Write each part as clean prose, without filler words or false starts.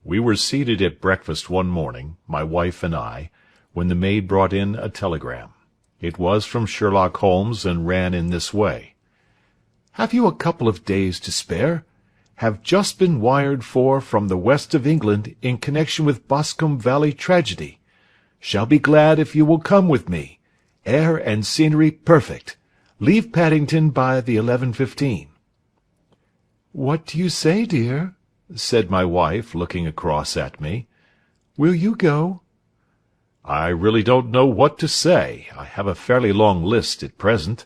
We were seated at breakfast one morning, my wife and I, when the maid brought in a telegram. It was from Sherlock Holmes, and ran in this way. "Have you a couple of days to spare? Have just been wired for from the west of England in connection with Boscombe Valley tragedy. Shall be glad if you will come with me. Air and scenery perfect. Leave Paddington by the 11:15. "What do you say, dear?" said my wife, looking across at me. "Will you go?" "I really don't know what to say. I have a fairly long list at present."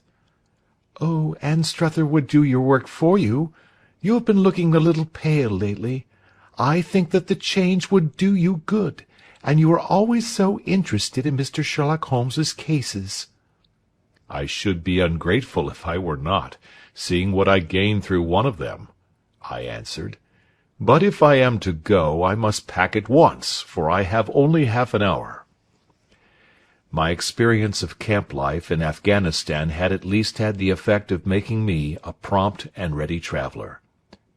"Oh, Anstruther would do your work for you. You have been looking a little pale lately. I think that the change would do you good, and you are always so interested in Mr. Sherlock Holmes's cases." "I should be ungrateful if I were not, seeing what I gained through one of them," I answered. "But if I am to go, I must pack at once, for I have only half an hour." My experience of camp life in Afghanistan had at least had the effect of making me a prompt and ready traveller.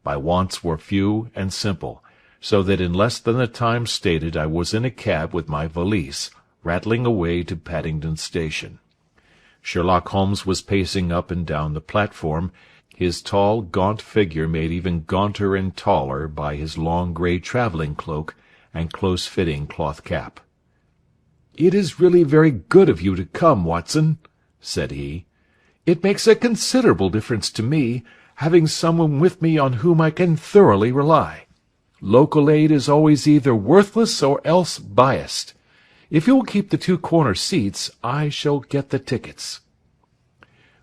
My wants were few and simple, so that in less than the time stated I was in a cab with my valise, rattling away to Paddington Station. Sherlock Holmes was pacing up and down the platform, his tall, gaunt figure made even gaunter and taller by his long grey travelling cloak and close-fitting cloth cap. "It is really very good of you to come, Watson," said he. "It makes a considerable difference to me, having someone with me on whom I can thoroughly rely. Local aid is always either worthless or else biased. If you will keep the two corner seats, I shall get the tickets."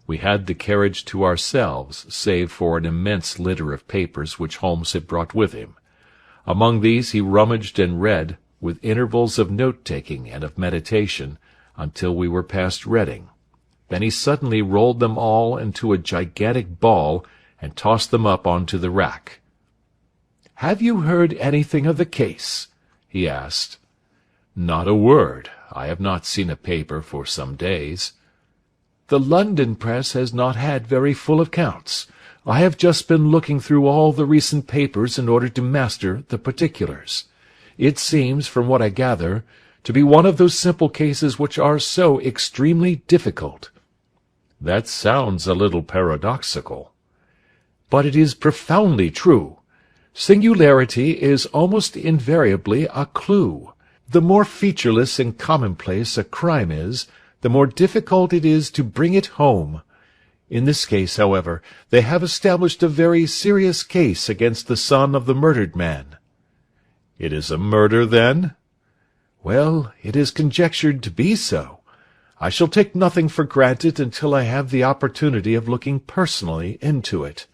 We had the carriage to ourselves, save for an immense litter of papers which Holmes had brought with him. Among these he rummaged and read, with intervals of note-taking and of meditation, until we were past Reading. Then he suddenly rolled them all into a gigantic ball, and tossed them up on to the rack. "Have you heard anything of the case?" he asked. "Not a word. I have not seen a paper for some days." "The London press has not had very full accounts. I have just been looking through all the recent papers in order to master the particulars. It seems, from what I gather, to be one of those simple cases which are so extremely difficult." "That sounds a little paradoxical." "But it is profoundly true. Singularity is almost invariably a clue. The more featureless and commonplace a crime is, the more difficult it is to bring it home. In this case, however, they have established a very serious case against the son of the murdered man." "It is a murder, then?" "Well, it is conjectured to be so. I shall take nothing for granted until I have the opportunity of looking personally into it.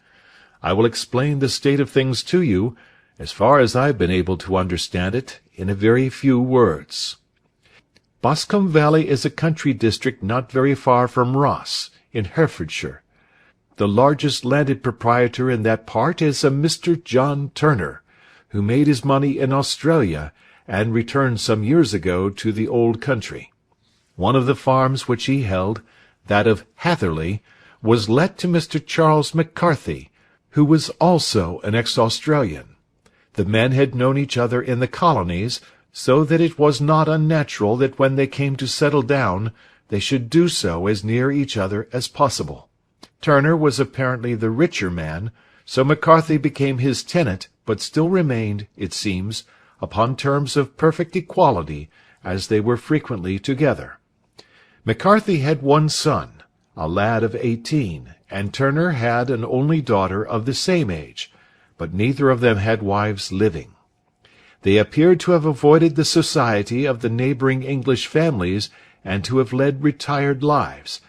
I will explain the state of things to you, as far as I have been able to understand it, in a very few words. Boscombe Valley is a country district not very far from Ross, in Herefordshire. The largest landed proprietor in that part is a Mr. John Turner, who made his money in Australia, and returned some years ago to the old country. One of the farms which he held, that of Hatherley, was let to Mr. Charles McCarthy, who was also an ex-Australian. The men had known each other in the colonies, so that it was not unnatural that when they came to settle down, they should do so as near each other as possible. Turner was apparently the richer man, so McCarthy became his tenant, but still remained, it seems, upon terms of perfect equality, as they were frequently together. McCarthy had one son, a lad of 18, and Turner had an only daughter of the same age, but neither of them had wives living. They appeared to have avoided the society of the neighbouring English families, and to have led retired lives,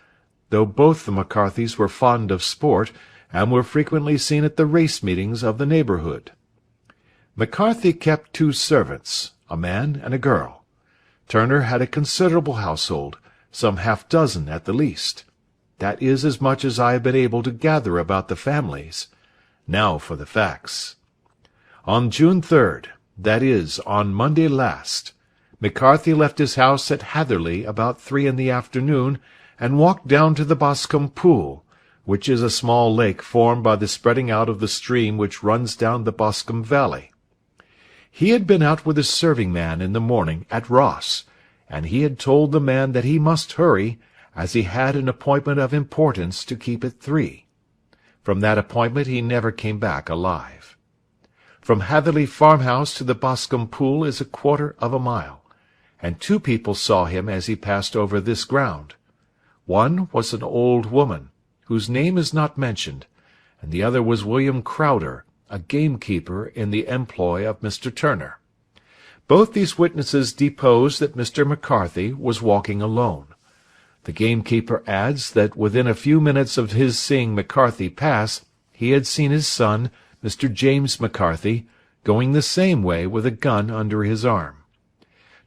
though both the McCarthys were fond of sport, and were frequently seen at the race meetings of the neighbourhood. McCarthy kept 2 servants, a man and a girl. Turner had a considerable household, some half-dozen at the least. That is as much as I have been able to gather about the families. Now for the facts. On June 3rd, that is, on Monday last, McCarthy left his house at Hatherley about 3 in the afternoon, and walked down to the Boscombe Pool, which is a small lake formed by the spreading out of the stream which runs down the Boscombe Valley. He had been out with his serving-man in the morning at Ross, and he had told the man that he must hurry, as he had an appointment of importance to keep at 3. From that appointment he never came back alive. From Hatherley farmhouse to the Boscombe Pool is 1/4 of a mile, and 2 people saw him as he passed over this ground. One was an old woman, whose name is not mentioned, and the other was William Crowder, a gamekeeper in the employ of Mr. Turner. Both these witnesses depose that Mr. McCarthy was walking alone. The gamekeeper adds that within a few minutes of his seeing McCarthy pass, he had seen his son, Mr. James McCarthy, going the same way with a gun under his arm.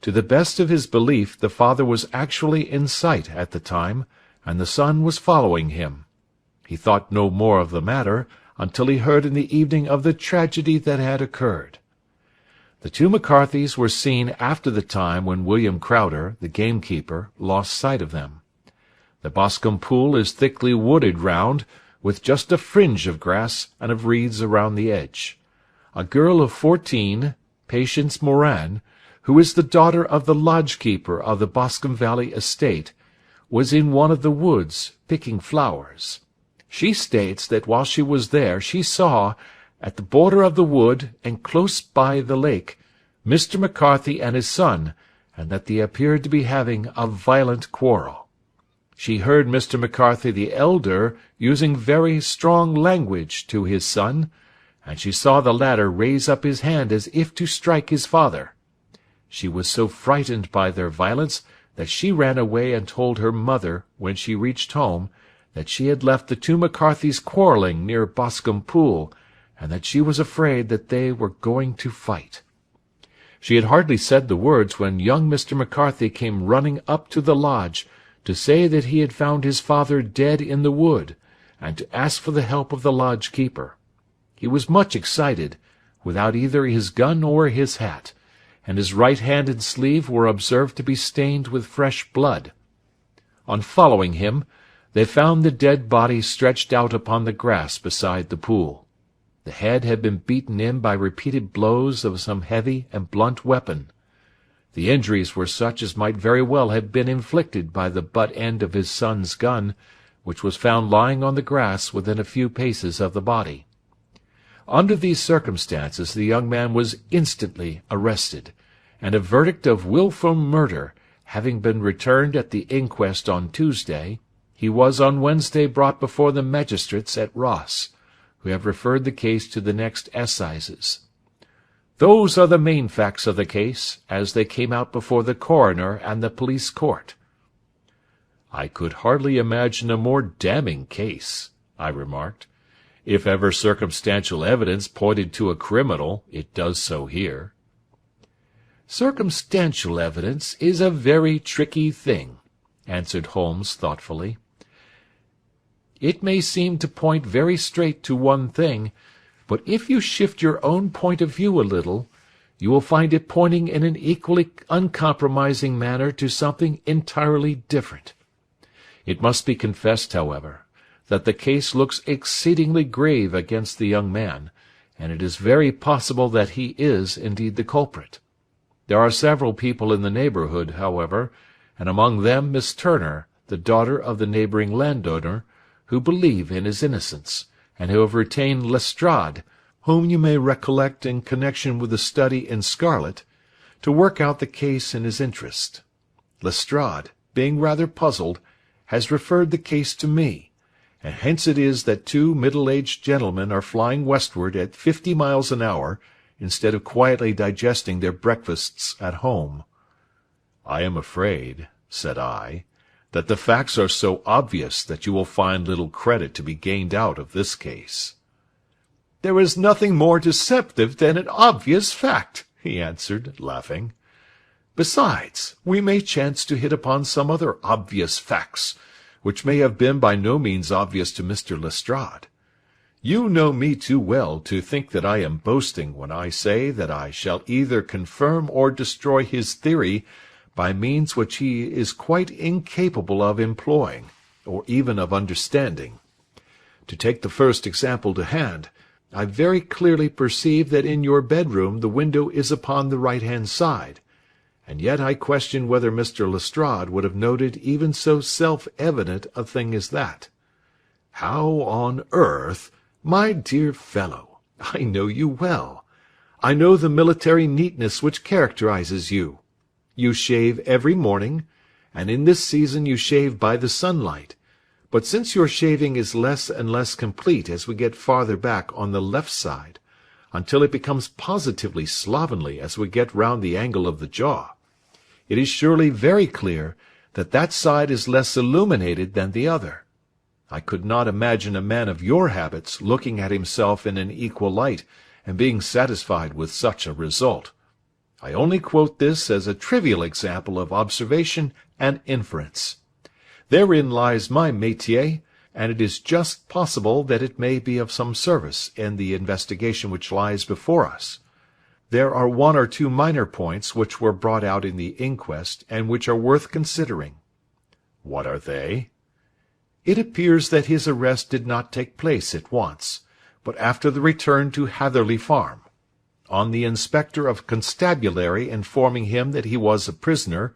To the best of his belief, the father was actually in sight at the time, and the son was following him. He thought no more of the matter until he heard in the evening of the tragedy that had occurred. The 2 McCarthys were seen after the time when William Crowder, the gamekeeper, lost sight of them. The Boscombe Pool is thickly wooded round, with just a fringe of grass and of reeds around the edge. A girl of 14, Patience Moran, who is the daughter of the lodge-keeper of the Boscombe Valley estate, was in one of the woods, picking flowers. She states that while she was there she saw, at the border of the wood and close by the lake, Mr. McCarthy and his son, and that they appeared to be having a violent quarrel. She heard Mr. McCarthy the elder using very strong language to his son, and she saw the latter raise up his hand as if to strike his father. She was so frightened by their violence that she ran away and told her mother, when she reached home, that she had left the 2 McCarthys quarrelling near Boscombe Pool, and that she was afraid that they were going to fight. She had hardly said the words when young Mr. McCarthy came running up to the lodge to say that he had found his father dead in the wood, and to ask for the help of the lodge-keeper. He was much excited, without either his gun or his hat, and his right hand and sleeve were observed to be stained with fresh blood. On following him, they found the dead body stretched out upon the grass beside the pool. The head had been beaten in by repeated blows of some heavy and blunt weapon. The injuries were such as might very well have been inflicted by the butt end of his son's gun, which was found lying on the grass within a few paces of the body. Under these circumstances the young man was instantly arrested, and a verdict of wilful murder having been returned at the inquest on Tuesday, he was on Wednesday brought before the magistrates at Ross, who have referred the case to the next assizes. Those are the main facts of the case, as they came out before the coroner and the police court. "I could hardly imagine a more damning case," I remarked. "If ever circumstantial evidence pointed to a criminal, it does so here." "Circumstantial evidence is a very tricky thing," answered Holmes thoughtfully. "It may seem to point very straight to one thing, but if you shift your own point of view a little, you will find it pointing in an equally uncompromising manner to something entirely different. It must be confessed, however, that the case looks exceedingly grave against the young man, and it is very possible that he is indeed the culprit. There are several people in the neighbourhood, however, and among them Miss Turner, the daughter of the neighbouring landowner, who believe in his innocence, and who have retained Lestrade, whom you may recollect in connection with the study in scarlet, to work out the case in his interest. Lestrade, being rather puzzled, has referred the case to me, and hence it is that 2 middle-aged gentlemen are flying westward at 50 miles an hour, instead of quietly digesting their breakfasts at home. "I am afraid," said I, "that the facts are so obvious that you will find little credit to be gained out of this case." "There is nothing more deceptive than an obvious fact," he answered, laughing. "Besides, we may chance to hit upon some other obvious facts, which may have been by no means obvious to Mr. Lestrade. You know me too well to think that I am boasting when I say that I shall either confirm or destroy his theory by means which he is quite incapable of employing, or even of understanding. To take the first example to hand, I very clearly perceive that in your bedroom the window is upon the right-hand side, and yet I question whether Mr. Lestrade would have noted even so self-evident a thing as that. How on earth— My dear fellow, I know you well. I know the military neatness which characterizes you. You shave every morning, and in this season you shave by the sunlight. But since your shaving is less and less complete as we get farther back on the left side, until it becomes positively slovenly as we get round the angle of the jaw, it is surely very clear that that side is less illuminated than the other. I could not imagine a man of your habits looking at himself in an equal light and being satisfied with such a result. I only quote this as a trivial example of observation and inference. Therein lies my métier, and it is just possible that it may be of some service in the investigation which lies before us. There are one or two minor points which were brought out in the inquest, and which are worth considering. What are they? It appears that his arrest did not take place at once, but after the return to Hatherley Farm. On the inspector of constabulary informing him that he was a prisoner,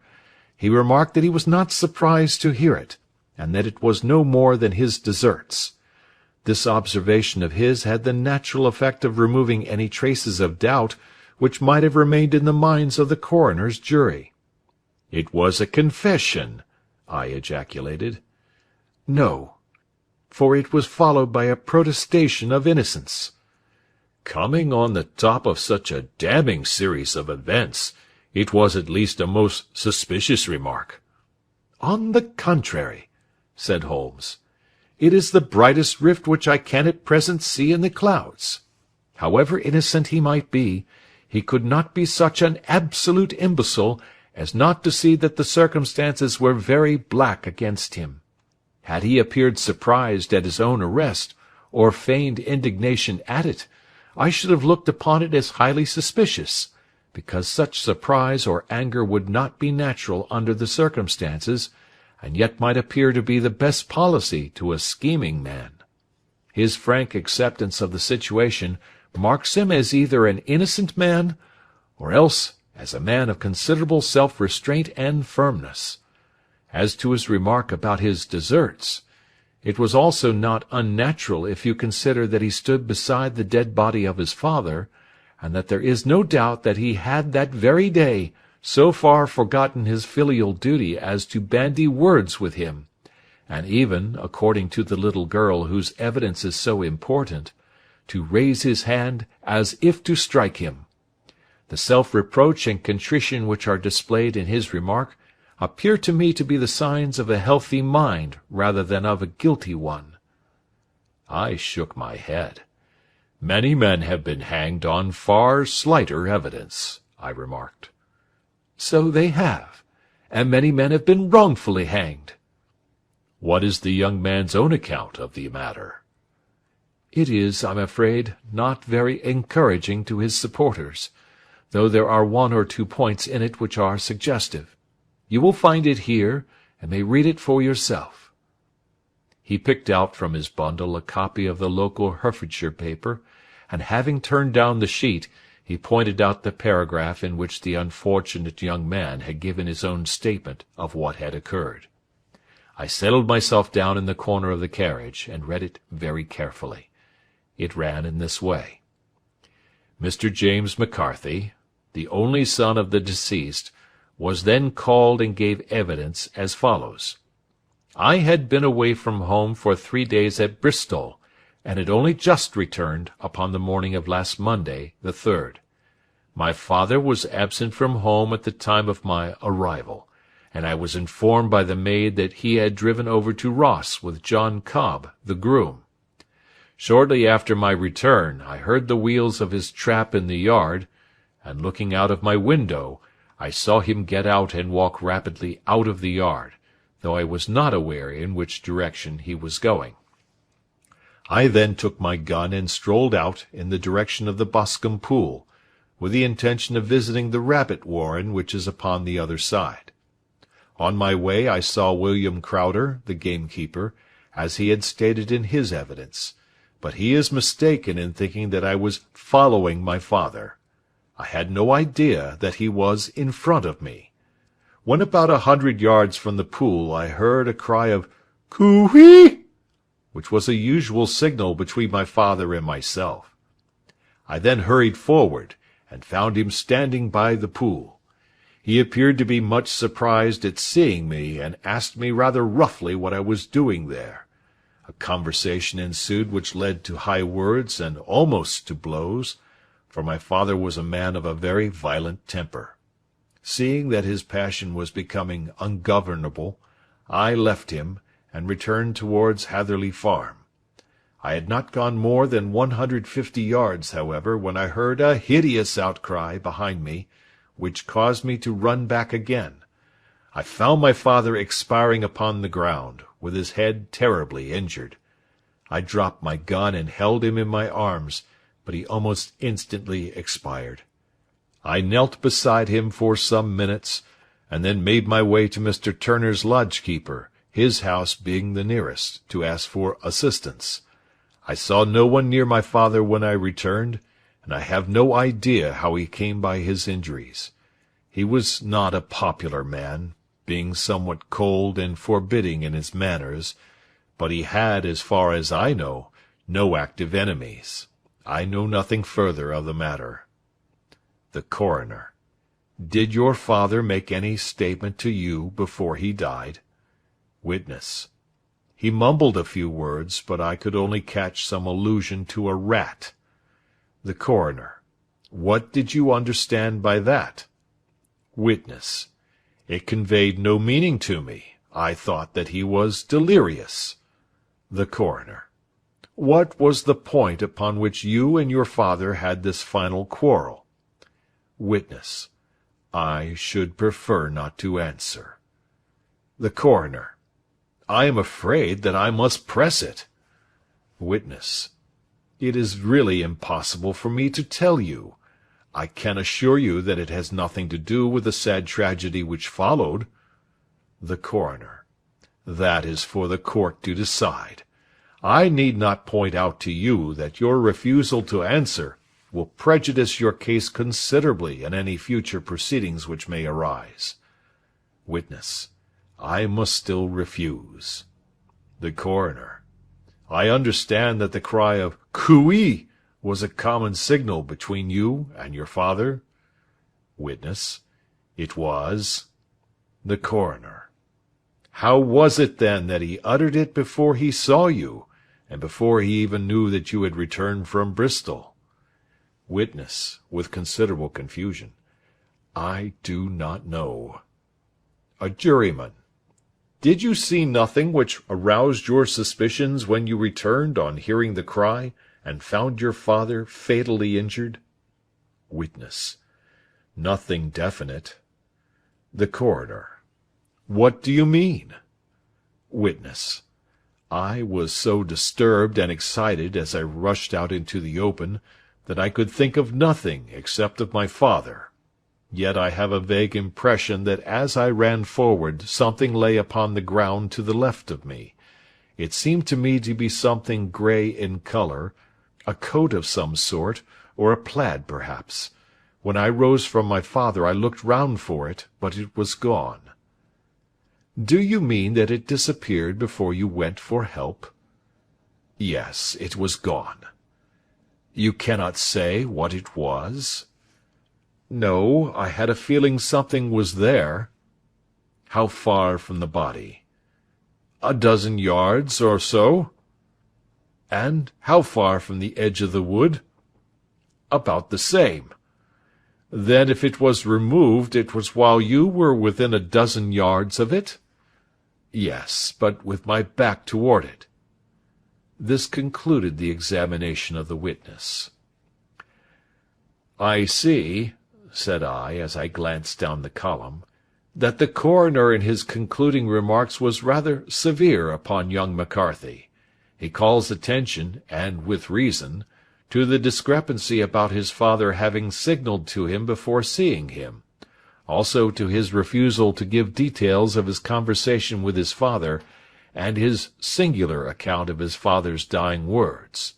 he remarked that he was not surprised to hear it, and that it was no more than his deserts. This observation of his had the natural effect of removing any traces of doubt which might have remained in the minds of the coroner's jury. "It was a confession," I ejaculated. "No, for it was followed by a protestation of innocence." "Coming on the top of such a damning series of events, it was at least a most suspicious remark." "On the contrary," said Holmes, "it is the brightest rift which I can at present see in the clouds. However innocent he might be, he could not be such an absolute imbecile as not to see that the circumstances were very black against him. Had he appeared surprised at his own arrest, or feigned indignation at it, I should have looked upon it as highly suspicious, because such surprise or anger would not be natural under the circumstances, and yet might appear to be the best policy to a scheming man. His frank acceptance of the situation marks him as either an innocent man, or else as a man of considerable self-restraint and firmness. As to his remark about his deserts, it was also not unnatural if you consider that he stood beside the dead body of his father, and that there is no doubt that he had that very day so far forgotten his filial duty as to bandy words with him, and even, according to the little girl whose evidence is so important, to raise his hand as if to strike him. The self-reproach and contrition which are displayed in his remark appear to me to be the signs of a healthy mind rather than of a guilty one." I shook my head. "Many men have been hanged on far slighter evidence," I remarked. "So they have, and many men have been wrongfully hanged." "What is the young man's own account of the matter?" "It is, I'm afraid, not very encouraging to his supporters, though there are one or two points in it which are suggestive. You will find it here, and may read it for yourself." He picked out from his bundle a copy of the local Herefordshire paper, and having turned down the sheet, he pointed out the paragraph in which the unfortunate young man had given his own statement of what had occurred. I settled myself down in the corner of the carriage, and read it very carefully. It ran in this way: "Mr. James McCarthy, the only son of the deceased, was then called and gave evidence as follows. I had been away from home for 3 days at Bristol, and had only just returned upon the morning of last Monday, the 3rd. My father was absent from home at the time of my arrival, and I was informed by the maid that he had driven over to Ross with John Cobb, the groom. Shortly after my return I heard the wheels of his trap in the yard, and looking out of my window, I saw him get out and walk rapidly out of the yard, though I was not aware in which direction he was going. I then took my gun and strolled out in the direction of the Boscombe Pool, with the intention of visiting the rabbit warren which is upon the other side. On my way I saw William Crowder, the gamekeeper, as he had stated in his evidence, but he is mistaken in thinking that I was following my father. I had no idea that he was in front of me. When about 100 yards from the pool, I heard a cry of "Coo-ee!" which was a usual signal between my father and myself. I then hurried forward, and found him standing by the pool. He appeared to be much surprised at seeing me, and asked me rather roughly what I was doing there. A conversation ensued which led to high words and almost to blows, for my father was a man of a very violent temper. Seeing that his passion was becoming ungovernable, I left him, and returned towards Hatherley Farm. I had not gone more than 150 yards, however, when I heard a hideous outcry behind me, which caused me to run back again. I found my father expiring upon the ground, with his head terribly injured. I dropped my gun and held him in my arms, but he almost instantly expired. I knelt beside him for some minutes, and then made my way to Mr. Turner's lodge-keeper, his house being the nearest, to ask for assistance. I saw no one near my father when I returned, and I have no idea how he came by his injuries. He was not a popular man, being somewhat cold and forbidding in his manners, but he had, as far as I know, no active enemies. I know nothing further of the matter. The Coroner: Did your father make any statement to you before he died? Witness: He mumbled a few words, but I could only catch some allusion to a rat. The Coroner: What did you understand by that? Witness: It conveyed no meaning to me. I thought that he was delirious. The Coroner: What was the point upon which you and your father had this final quarrel? Witness: I should prefer not to answer. The Coroner: I am afraid that I must press it. Witness: It is really impossible for me to tell you. I can assure you that it has nothing to do with the sad tragedy which followed. The Coroner: That is for the court to decide. I need not point out to you that your refusal to answer will prejudice your case considerably in any future proceedings which may arise. Witness: I must still refuse. The Coroner: I understand that the cry of "Coo-ee!" was a common signal between you and your father? Witness: It was. The Coroner: How was it, then, that he uttered it before he saw you, and before he even knew that you had returned from Bristol? Witness, with considerable confusion: I do not know. A juryman: Did you see nothing which aroused your suspicions when you returned on hearing the cry, and found your father fatally injured? Witness: Nothing definite. The Coroner: What do you mean? Witness: I was so disturbed and excited as I rushed out into the open that I could think of nothing except of my father. Yet I have a vague impression that as I ran forward something lay upon the ground to the left of me. It seemed to me to be something grey in colour, a coat of some sort, or a plaid perhaps. When I rose from my father I looked round for it, but it was gone. Do you mean that it disappeared before you went for help? Yes, it was gone. You cannot say what it was? No, I had a feeling something was there. How far from the body? 12 yards or so. And how far from the edge of the wood? About the same. Then if it was removed, it was while you were within 12 yards of it? Yes, but with my back toward it. This concluded the examination of the witness. I see, said I, as I glanced down the column, that the coroner in his concluding remarks was rather severe upon young McCarthy. He calls attention, and with reason, to the discrepancy about his father having signalled to him before seeing him, also to his refusal to give details of his conversation with his father, and his singular account of his father's dying words.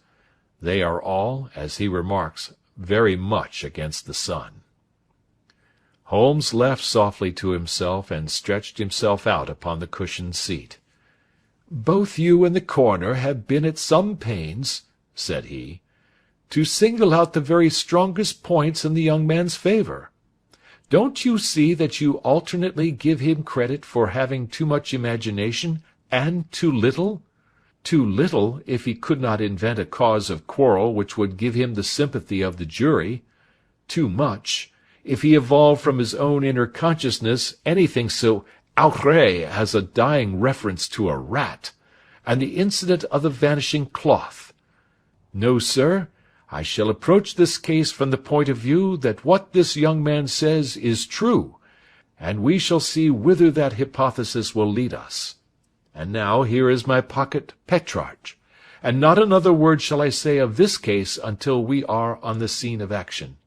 They are all, as he remarks, very much against the sun. Holmes laughed softly to himself and stretched himself out upon the cushioned seat. "Both you and the coroner have been at some pains," said he, "to single out the very strongest points in the young man's favour. Don't you see that you alternately give him credit for having too much imagination and too little? Too little, if he could not invent a cause of quarrel which would give him the sympathy of the jury; too much, if he evolved from his own inner consciousness anything so outré as a dying reference to a rat, and the incident of the vanishing cloth. No, sir, I shall approach this case from the point of view that what this young man says is true, and we shall see whither that hypothesis will lead us. And now here is my pocket Petrarch, and not another word shall I say of this case until we are on the scene of action.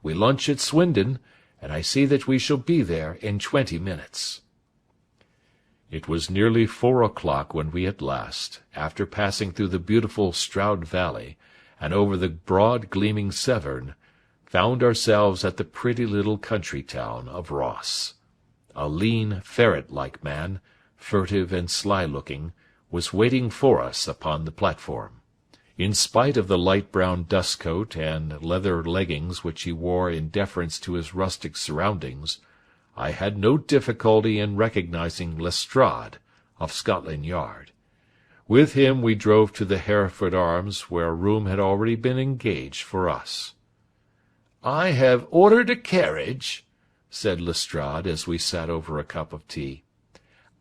We lunch at Swindon, and I see that we shall be there in 20 minutes. It was nearly 4 o'clock when we at last, after passing through the beautiful Stroud Valley, and over the broad gleaming Severn, found ourselves at the pretty little country town of Ross. A lean, ferret-like man, furtive and sly-looking, was waiting for us upon the platform. In spite of the light brown dust-coat and leather leggings which he wore in deference to his rustic surroundings, I had no difficulty in recognizing Lestrade, of Scotland Yard. With him we drove to the Hereford Arms, where a room had already been engaged for us. "I have ordered a carriage," said Lestrade, as we sat over a cup of tea.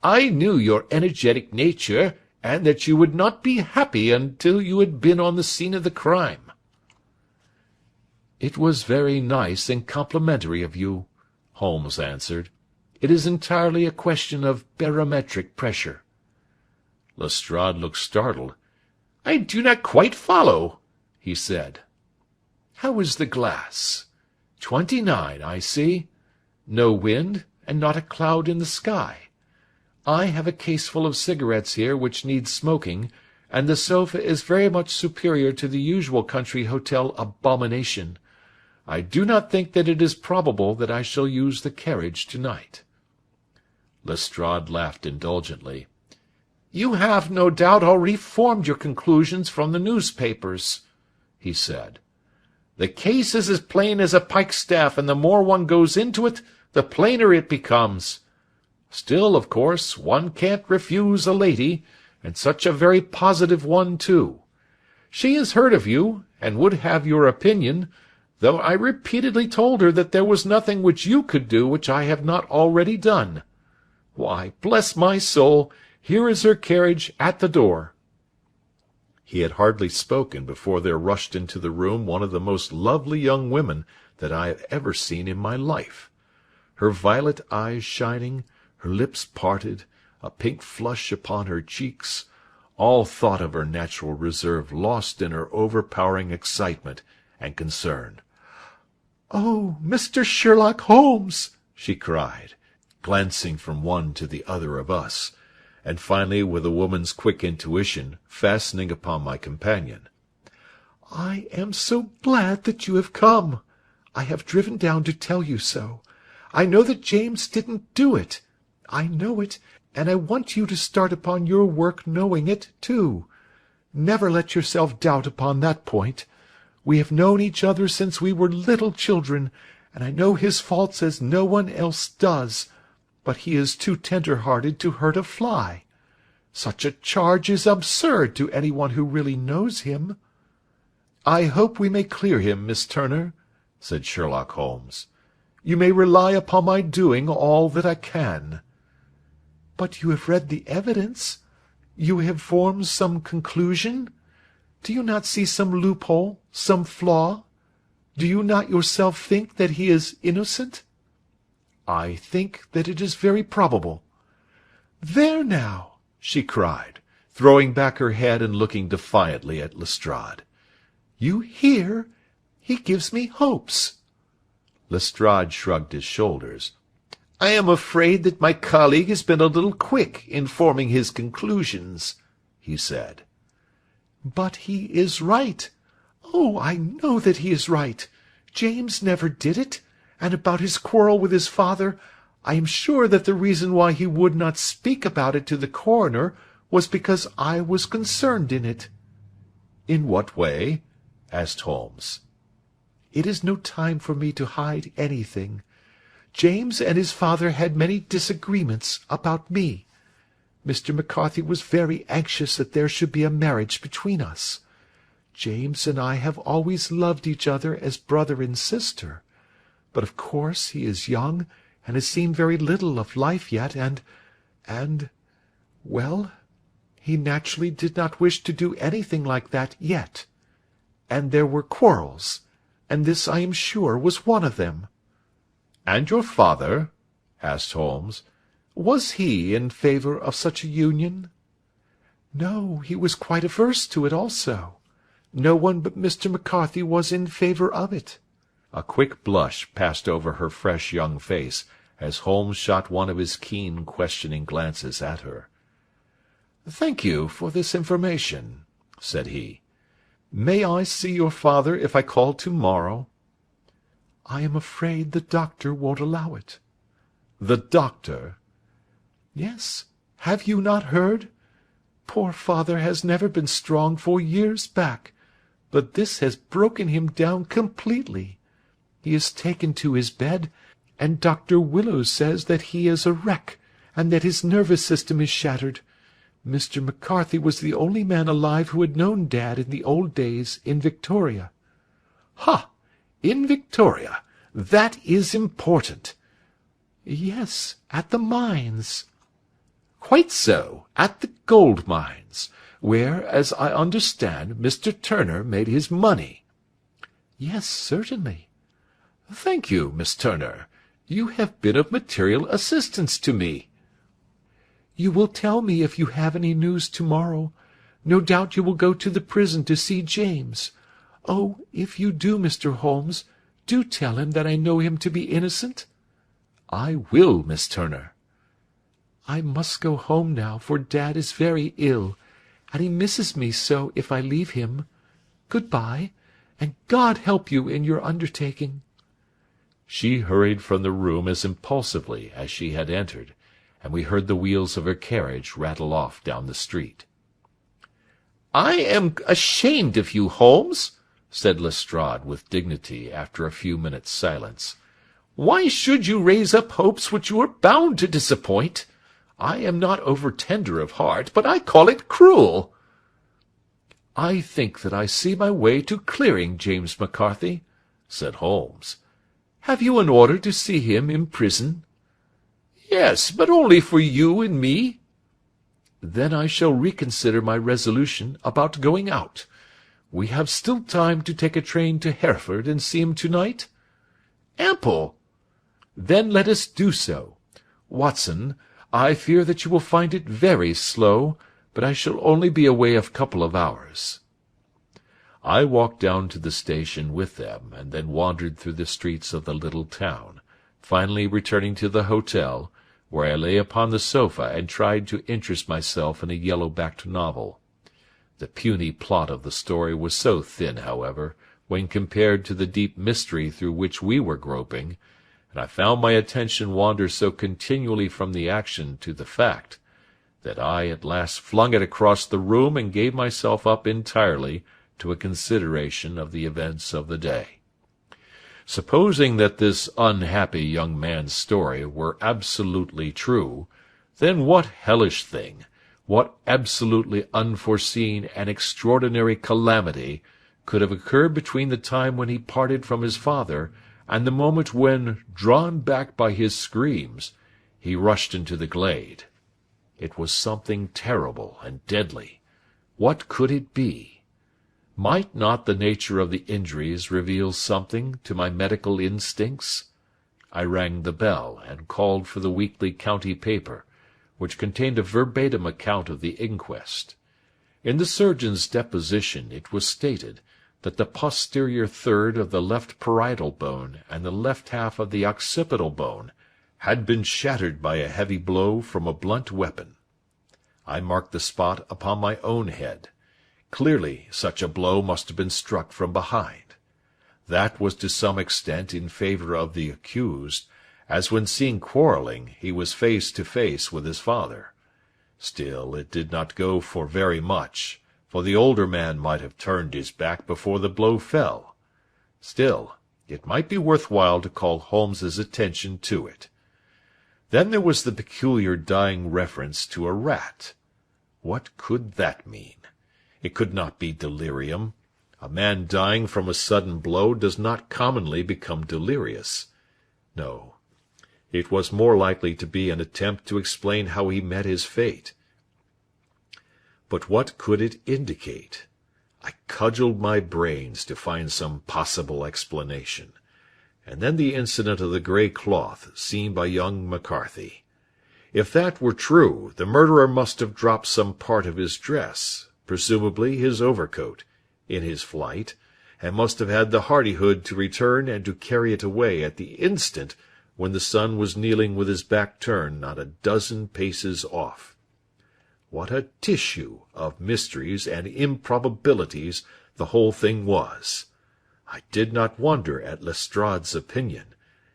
"I knew your energetic nature, and that you would not be happy until you had been on the scene of the crime." "It was very nice and complimentary of you," Holmes answered. "It is entirely a question of barometric pressure." Lestrade looked startled. "I do not quite follow," he said. "How is the glass? 29, I see. No wind, and not a cloud in the sky. I have a caseful of cigarettes here which need smoking, and the sofa is very much superior to the usual country hotel abomination. I do not think that it is probable that I shall use the carriage to-night." Lestrade laughed indulgently. "You have, no doubt, already formed your conclusions from the newspapers," he said. "The case is as plain as a pikestaff, and the more one goes into it, the plainer it becomes. Still, of course, one can't refuse a lady, and such a very positive one, too. She has heard of you, and would have your opinion, though I repeatedly told her that there was nothing which you could do which I have not already done. Why, bless my soul, here is her carriage at the door." He had hardly spoken before there rushed into the room one of the most lovely young women that I have ever seen in my life. Her violet eyes shining, her lips parted, a pink flush upon her cheeks, all thought of her natural reserve lost in her overpowering excitement and concern. "Oh, Mr. Sherlock Holmes!" she cried, glancing from one to the other of us, and finally, with a woman's quick intuition, fastening upon my companion. "I am so glad that you have come. I have driven down to tell you so. I know that James didn't do it. I know it, and I want you to start upon your work knowing it, too. Never let yourself doubt upon that point. We have known each other since we were little children, and I know his faults as no one else does, but he is too tender-hearted to hurt a fly. Such a charge is absurd to anyone who really knows him." "I hope we may clear him, Miss Turner," said Sherlock Holmes. "You may rely upon my doing all that I can." "But you have read the evidence? You have formed some conclusion? Do you not see some loophole, some flaw? Do you not yourself think that he is innocent?" "I think that it is very probable." "There now!" she cried, throwing back her head and looking defiantly at Lestrade. "You hear? He gives me hopes." Lestrade shrugged his shoulders. "I am afraid that my colleague has been a little quick in forming his conclusions," he said. But he is right. Oh, I know that he is right. James never did it, and about his quarrel with his father, I am sure that the reason why he would not speak about it to the coroner was because I was concerned in it." "In what way?" asked Holmes. "It is no time for me to hide anything. James and his father had many disagreements about me. Mr. McCarthy was very anxious that there should be a marriage between us. James and I have always loved each other as brother and sister, but of course he is young and has seen very little of life yet, well, he naturally did not wish to do anything like that yet. And there were quarrels, and this, I am sure, was one of them." "And your father?" asked Holmes. "Was he in favour of such a union?" "No, he was quite averse to it also. No one but Mr. McCarthy was in favour of it." A quick blush passed over her fresh young face as Holmes shot one of his keen, questioning glances at her. "Thank you for this information," said he. "May I see your father if I call to-morrow?" "I am afraid the doctor won't allow it." "The doctor?" "Yes. Have you not heard? Poor father has never been strong for years back, but this has broken him down completely. He is taken to his bed, and Dr. Willows says that he is a wreck, and that his nervous system is shattered. Mr. McCarthy was the only man alive who had known Dad in the old days in Victoria." "Ha! In Victoria! That is important." "Yes, at the mines." "Quite so, at the gold mines, where, as I understand, Mr. Turner made his money." "Yes, certainly." "Thank you, Miss Turner. You have been of material assistance to me." "You will tell me if you have any news to-morrow. No doubt you will go to the prison to see James. Oh, if you do, Mr. Holmes, do tell him that I know him to be innocent." "I will, Miss Turner." "I must go home now, for Dad is very ill, and he misses me so if I leave him. Good-bye, and God help you in your undertaking." She hurried from the room as impulsively as she had entered, and we heard the wheels of her carriage rattle off down the street. "I am ashamed of you, Holmes," said Lestrade with dignity after a few minutes' silence. "Why should you raise up hopes which you are bound to disappoint? I am not over-tender of heart, but I call it cruel." "I think that I see my way to clearing James McCarthy," said Holmes. "Have you an order to see him in prison?" "Yes, but only for you and me." "Then I shall reconsider my resolution about going out. We have still time to take a train to Hereford and see him to-night?" "Ample." "Then let us do so. Watson, I fear that you will find it very slow, but I shall only be away a couple of hours." I walked down to the station with them, and then wandered through the streets of the little town, finally returning to the hotel, where I lay upon the sofa and tried to interest myself in a yellow-backed novel. The puny plot of the story was so thin, however, when compared to the deep mystery through which we were groping, and I found my attention wander so continually from the action to the fact, that I at last flung it across the room and gave myself up entirely to a consideration of the events of the day. Supposing that this unhappy young man's story were absolutely true, then what hellish thing, what absolutely unforeseen and extraordinary calamity could have occurred between the time when he parted from his father and the moment when, drawn back by his screams, he rushed into the glade? It was something terrible and deadly. What could it be? Might not the nature of the injuries reveal something to my medical instincts? I rang the bell, and called for the weekly county paper, which contained a verbatim account of the inquest. In the surgeon's deposition it was stated that the posterior third of the left parietal bone and the left half of the occipital bone had been shattered by a heavy blow from a blunt weapon. I marked the spot upon my own head. Clearly such a blow must have been struck from behind. That was to some extent in favor of the accused, as when seen quarrelling he was face to face with his father. Still, it did not go for very much, for the older man might have turned his back before the blow fell. Still, it might be worth while to call Holmes's attention to it. Then there was the peculiar dying reference to a rat. What could that mean? It could not be delirium. A man dying from a sudden blow does not commonly become delirious. No, it was more likely to be an attempt to explain how he met his fate. But what could it indicate? I cudgelled my brains to find some possible explanation. And then the incident of the grey cloth seen by young McCarthy. If that were true, the murderer must have dropped some part of his dress, presumably his overcoat, in his flight, and must have had the hardihood to return and to carry it away at the instant when the son was kneeling with his back turned not a dozen paces off. What a tissue of mysteries and improbabilities the whole thing was! I did not wonder at Lestrade's opinion,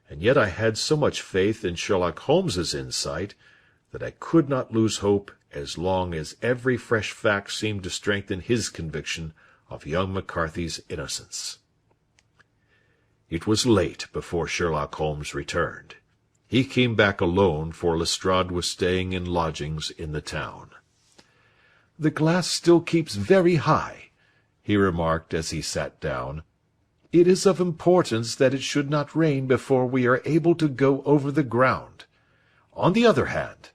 and yet I had so much faith in Sherlock Holmes's insight that I could not lose hope as long as every fresh fact seemed to strengthen his conviction of young McCarthy's innocence. It was late before Sherlock Holmes returned. He came back alone, for Lestrade was staying in lodgings in the town. "The glass still keeps very high," he remarked as he sat down. "It is of importance that it should not rain before we are able to go over the ground. On the other hand,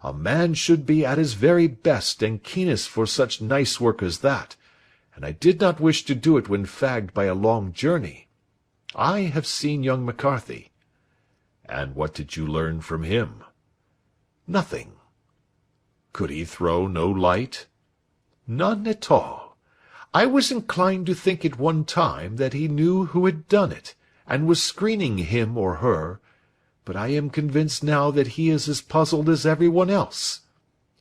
a man should be at his very best and keenest for such nice work as that, and I did not wish to do it when fagged by a long journey. I have seen young McCarthy." "And what did you learn from him?" "Nothing." "Could he throw no light?" "None at all. I was inclined to think at one time that he knew who had done it, and was screening him or her, but I am convinced now that he is as puzzled as every one else.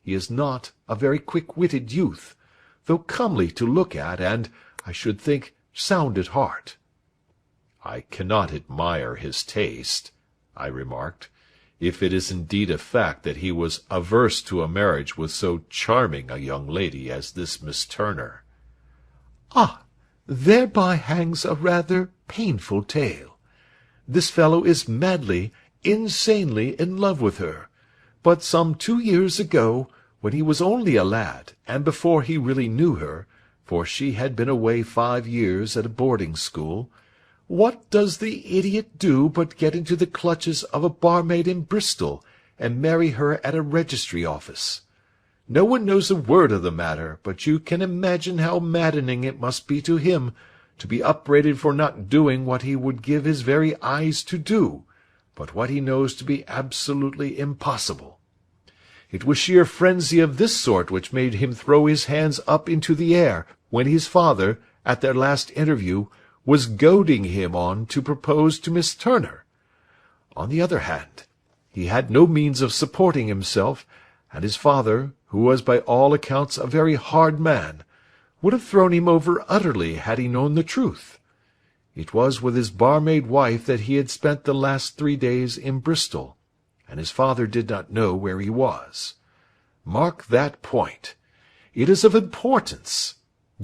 He is not a very quick-witted youth, though comely to look at, and, I should think, sound at heart." "I cannot admire his taste," I remarked, "if it is indeed a fact that he was averse to a marriage with so charming a young lady as this Miss Turner." "Ah, thereby hangs a rather painful tale. This fellow is madly, insanely in love with her, but some 2 years ago, when he was only a lad, and before he really knew her, for she had been away 5 years at a boarding-school, what does the idiot do but get into the clutches of a barmaid in Bristol, and marry her at a registry office? No one knows a word of the matter, but you can imagine how maddening it must be to him to be upbraided for not doing what he would give his very eyes to do, but what he knows to be absolutely impossible. It was sheer frenzy of this sort which made him throw his hands up into the air when his father, at their last interview, was goading him on to propose to Miss Turner. On the other hand, he had no means of supporting himself, and his father, who was by all accounts a very hard man, would have thrown him over utterly had he known the truth. It was with his barmaid wife that he had spent the last 3 days in Bristol, and his father did not know where he was. Mark that point. It is of importance.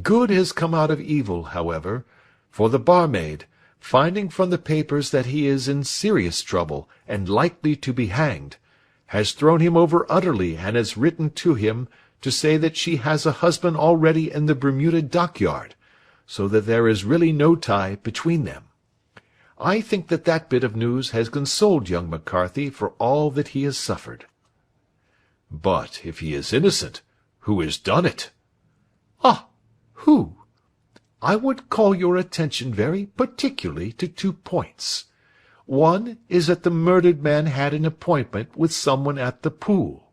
Good has come out of evil, however, for the barmaid, finding from the papers that he is in serious trouble and likely to be hanged, has thrown him over utterly, and has written to him to say that she has a husband already in the Bermuda dockyard, so that there is really no tie between them. I think that that bit of news has consoled young McCarthy for all that he has suffered." "But if he is innocent, who has done it?" "Ah, who? I would call your attention very particularly to 2 points. One is that the murdered man had an appointment with someone at the pool,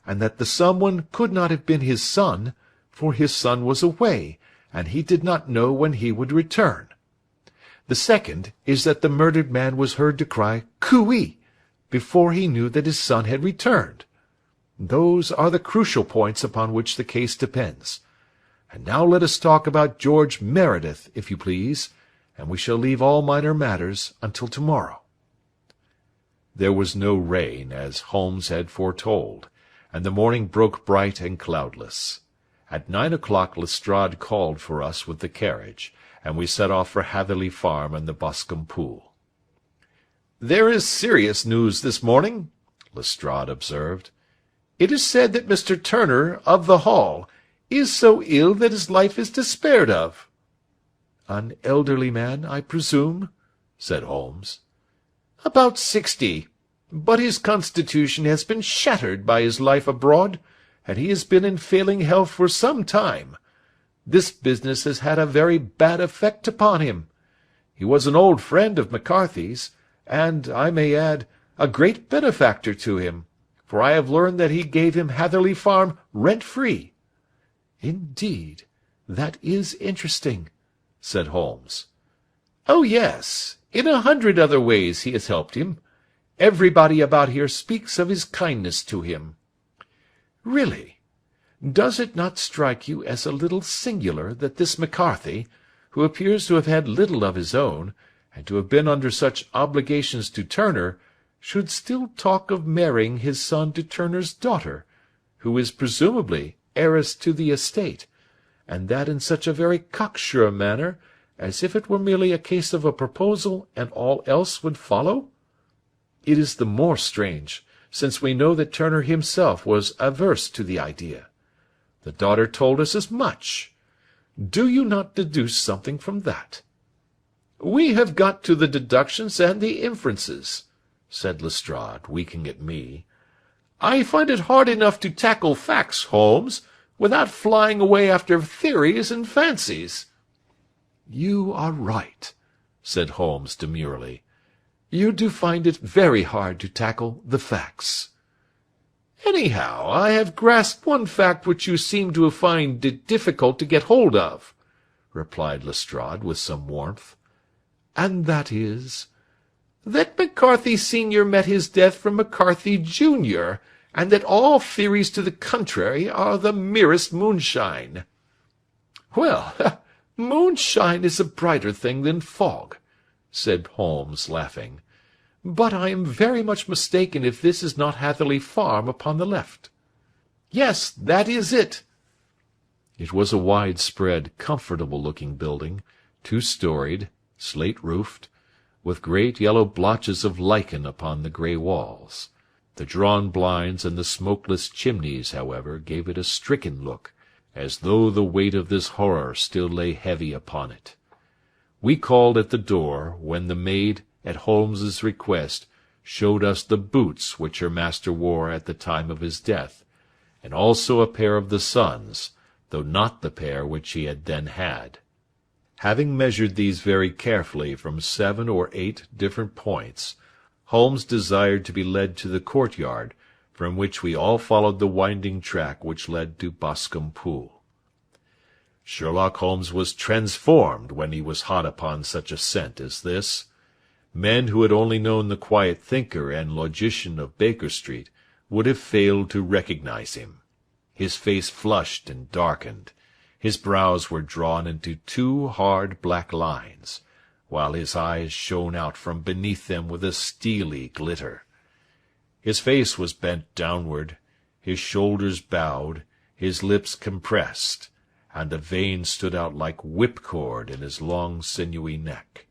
and that the someone could not have been his son, for his son was away, and he did not know when he would return. The second is that the murdered man was heard to cry "Cooey" before he knew that his son had returned. Those are the crucial points upon which the case depends. And now let us talk about George Meredith, if you please, and we shall leave all minor matters until tomorrow." There was no rain, as Holmes had foretold, and the morning broke bright and cloudless. At 9 o'clock Lestrade called for us with the carriage, and we set off for Hatherley Farm and the Boscombe Pool. "There is serious news this morning," Lestrade observed. "It is said that Mr. Turner, of the Hall, is so ill that his life is despaired of." "An elderly man, I presume?" said Holmes. "About 60, but his constitution has been shattered by his life abroad, and he has been in failing health for some time. This business has had a very bad effect upon him. He was an old friend of McCarthy's, and, I may add, a great benefactor to him, for I have learned that he gave him Hatherley Farm rent-free." "Indeed, that is interesting," said Holmes. "Oh, yes, in 100 other ways he has helped him. Everybody about here speaks of his kindness to him." "Really? Does it not strike you as a little singular that this McCarthy, who appears to have had little of his own, and to have been under such obligations to Turner, should still talk of marrying his son to Turner's daughter, who is presumably heiress to the estate, and that in such a very cocksure manner, as if it were merely a case of a proposal and all else would follow? It is the more strange, since we know that Turner himself was averse to the idea. The daughter told us as much. Do you not deduce something from that?" "We have got to the deductions and the inferences," said Lestrade, winking at me. "I find it hard enough to tackle facts, Holmes, without flying away after theories and fancies." "You are right," said Holmes demurely. "You do find it very hard to tackle the facts." "Anyhow, I have grasped one fact which you seem to find it difficult to get hold of," replied Lestrade with some warmth. "And that is?" "That McCarthy Senior met his death from McCarthy Junior, and that all theories to the contrary are the merest moonshine." "Well, moonshine is a brighter thing than fog," said Holmes, laughing. "But I am very much mistaken if this is not Hatherley Farm upon the left." "Yes, that is it." It was a wide-spread, comfortable-looking building, two-storied, slate-roofed, with great yellow blotches of lichen upon the grey walls. The drawn blinds and the smokeless chimneys, however, gave it a stricken look, as though the weight of this horror still lay heavy upon it. We called at the door, when the maid, at Holmes's request, showed us the boots which her master wore at the time of his death, and also a pair of the son's, though not the pair which he had then had. Having measured these very carefully from 7 or 8 different points, Holmes desired to be led to the courtyard, from which we all followed the winding track which led to Boscombe Pool. Sherlock Holmes was transformed when he was hot upon such a scent as this. Men who had only known the quiet thinker and logician of Baker Street would have failed to recognize him. His face flushed and darkened. His brows were drawn into 2 hard black lines, while his eyes shone out from beneath them with a steely glitter. His face was bent downward, his shoulders bowed, his lips compressed, and a vein stood out like whipcord in his long sinewy neck.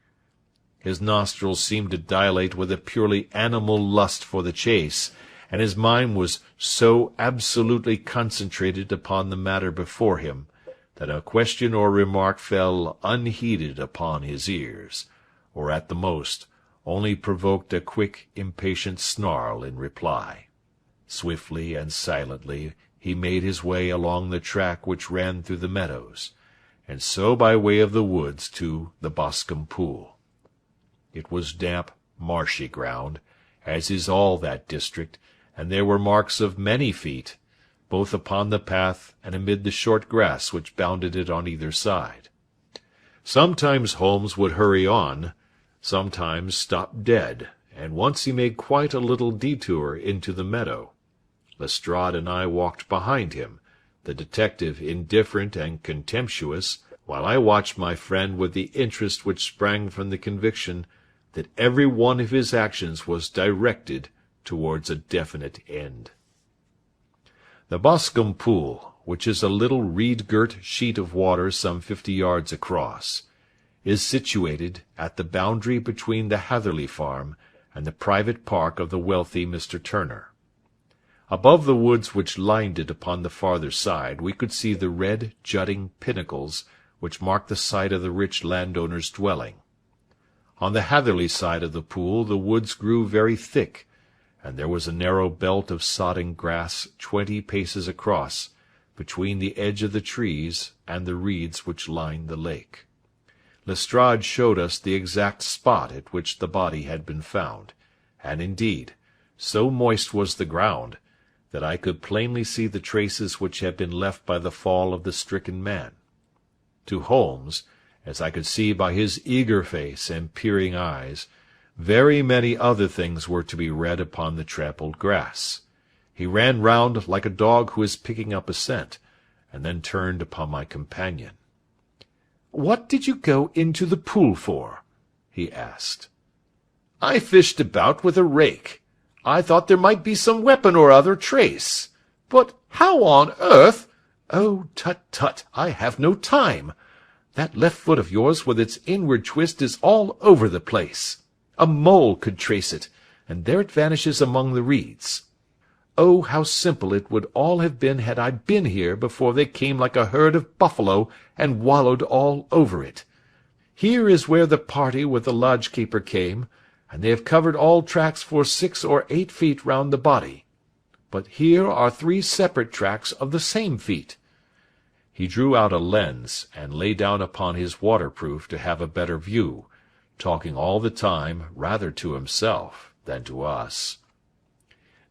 His nostrils seemed to dilate with a purely animal lust for the chase, and his mind was so absolutely concentrated upon the matter before him, that a question or remark fell unheeded upon his ears, or at the most only provoked a quick, impatient snarl in reply. Swiftly and silently he made his way along the track which ran through the meadows, and so by way of the woods to the Boscombe Pool. It was damp, marshy ground, as is all that district, and there were marks of many feet, both upon the path and amid the short grass which bounded it on either side. Sometimes Holmes would hurry on, sometimes stop dead, and once he made quite a little detour into the meadow. Lestrade and I walked behind him, the detective indifferent and contemptuous, while I watched my friend with the interest which sprang from the conviction that every one of his actions was directed towards a definite end. The Boscombe Pool, which is a little reed-girt sheet of water some 50 yards across, is situated at the boundary between the Hatherley farm and the private park of the wealthy Mr. Turner. Above the woods which lined it upon the farther side we could see the red, jutting pinnacles which marked the site of the rich landowner's dwelling. On the Hatherley side of the pool the woods grew very thick, and there was a narrow belt of sodden grass 20 paces across, between the edge of the trees and the reeds which lined the lake. Lestrade showed us the exact spot at which the body had been found, and indeed, so moist was the ground, that I could plainly see the traces which had been left by the fall of the stricken man. To Holmes, as I could see by his eager face and peering eyes, very many other things were to be read upon the trampled grass. He ran round like a dog who is picking up a scent, and then turned upon my companion. "What did you go into the pool for?" he asked. "I fished about with a rake. I thought there might be some weapon or other trace. But how on earth—" "Oh, tut, tut, I have no time. That left foot of yours with its inward twist is all over the place. A mole could trace it, and there it vanishes among the reeds. Oh, how simple it would all have been had I been here before they came like a herd of buffalo and wallowed all over it. Here is where the party with the lodge-keeper came, and they have covered all tracks for 6 or 8 feet round the body. But here are 3 separate tracks of the same feet." He drew out a lens, and lay down upon his waterproof to have a better view, talking all the time rather to himself than to us.